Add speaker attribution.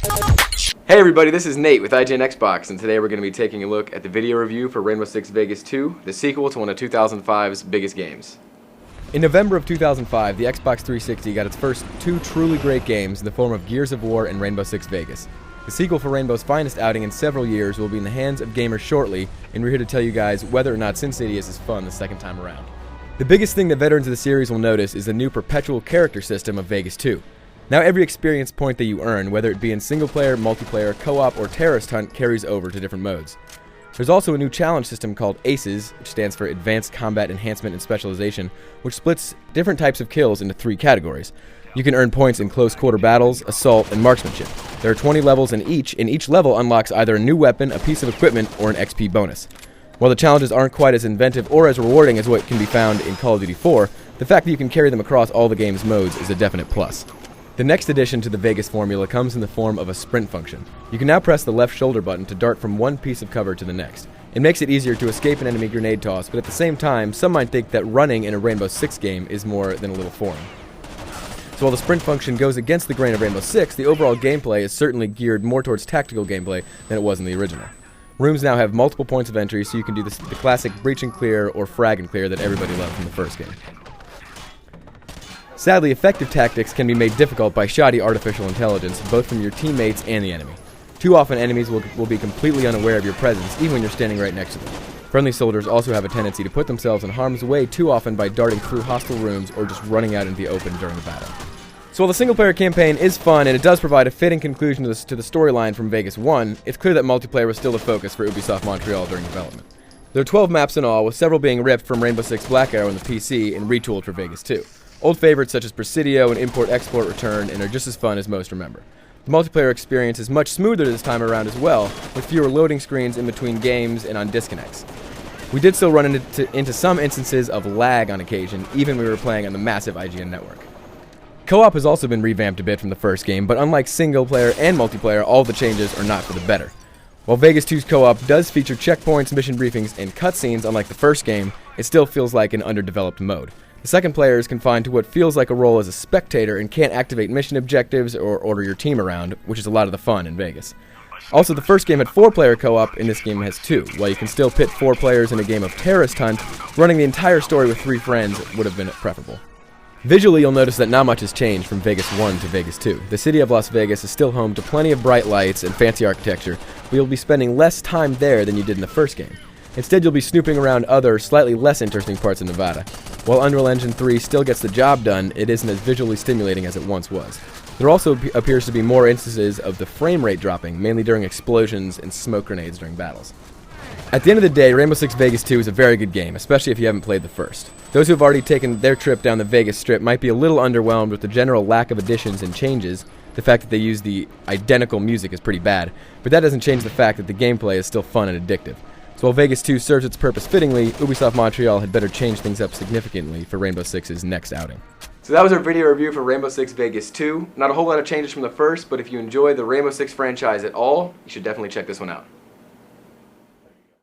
Speaker 1: Hey everybody, this is Nate with IGN Xbox, and today we're going to be taking a look at the video review for Rainbow Six Vegas 2, the sequel to one of 2005's biggest games. In November of 2005, the Xbox 360 got its first two truly great games in the form of Gears of War and Rainbow Six Vegas. The sequel for Rainbow's finest outing in several years will be in the hands of gamers shortly, and we're here to tell you guys whether or not Sin City is as fun the second time around. The biggest thing that veterans of the series will notice is the new perpetual character system of Vegas 2. Now every experience point that you earn, whether it be in single-player, multiplayer, co-op, or terrorist hunt, carries over to different modes. There's also a new challenge system called ACES, which stands for Advanced Combat Enhancement and Specialization, which splits different types of kills into three categories. You can earn points in close-quarter battles, assault, and marksmanship. There are 20 levels in each, and each level unlocks either a new weapon, a piece of equipment, or an XP bonus. While the challenges aren't quite as inventive or as rewarding as what can be found in Call of Duty 4, the fact that you can carry them across all the game's modes is a definite plus. The next addition to the Vegas formula comes in the form of a sprint function. You can now press the left shoulder button to dart from one piece of cover to the next. It makes it easier to escape an enemy grenade toss, but at the same time, some might think that running in a Rainbow Six game is more than a little foreign. So while the sprint function goes against the grain of Rainbow Six, the overall gameplay is certainly geared more towards tactical gameplay than it was in the original. Rooms now have multiple points of entry, so you can do the classic breach and clear or frag and clear that everybody loved from the first game. Sadly, effective tactics can be made difficult by shoddy artificial intelligence, both from your teammates and the enemy. Too often, enemies will be completely unaware of your presence, even when you're standing right next to them. Friendly soldiers also have a tendency to put themselves in harm's way too often by darting through hostile rooms or just running out into the open during the battle. So while the single-player campaign is fun and it does provide a fitting conclusion to the storyline from Vegas 1, it's clear that multiplayer was still the focus for Ubisoft Montreal during development. There are 12 maps in all, with several being ripped from Rainbow Six Black Arrow on the PC and retooled for Vegas 2. Old favorites such as Presidio and Import-Export return and are just as fun as most remember. The multiplayer experience is much smoother this time around as well, with fewer loading screens in between games and on disconnects. We did still run into some instances of lag on occasion, even when we were playing on the massive IGN network. Co-op has also been revamped a bit from the first game, but unlike single-player and multiplayer, all the changes are not for the better. While Vegas 2's co-op does feature checkpoints, mission briefings, and cutscenes unlike the first game, it still feels like an underdeveloped mode. The second player is confined to what feels like a role as a spectator and can't activate mission objectives or order your team around, which is a lot of the fun in Vegas. Also, the first game had 4-player co-op, and this game has 2. While you can still pit 4 players in a game of terrorist hunt, running the entire story with 3 friends would have been preferable. Visually, you'll notice that not much has changed from Vegas 1 to Vegas 2. The city of Las Vegas is still home to plenty of bright lights and fancy architecture, but you'll be spending less time there than you did in the first game. Instead, you'll be snooping around other, slightly less interesting parts of Nevada. While Unreal Engine 3 still gets the job done, it isn't as visually stimulating as it once was. There also appears to be more instances of the frame rate dropping, mainly during explosions and smoke grenades during battles. At the end of the day, Rainbow Six Vegas 2 is a very good game, especially if you haven't played the first. Those who have already taken their trip down the Vegas Strip might be a little underwhelmed with the general lack of additions and changes. The fact that they use the identical music is pretty bad, but that doesn't change the fact that the gameplay is still fun and addictive. So while Vegas 2 serves its purpose fittingly, Ubisoft Montreal had better change things up significantly for Rainbow Six's next outing. So that was our video review for Rainbow Six Vegas 2. Not a whole lot of changes from the first, but if you enjoy the Rainbow Six franchise at all, you should definitely check this one out.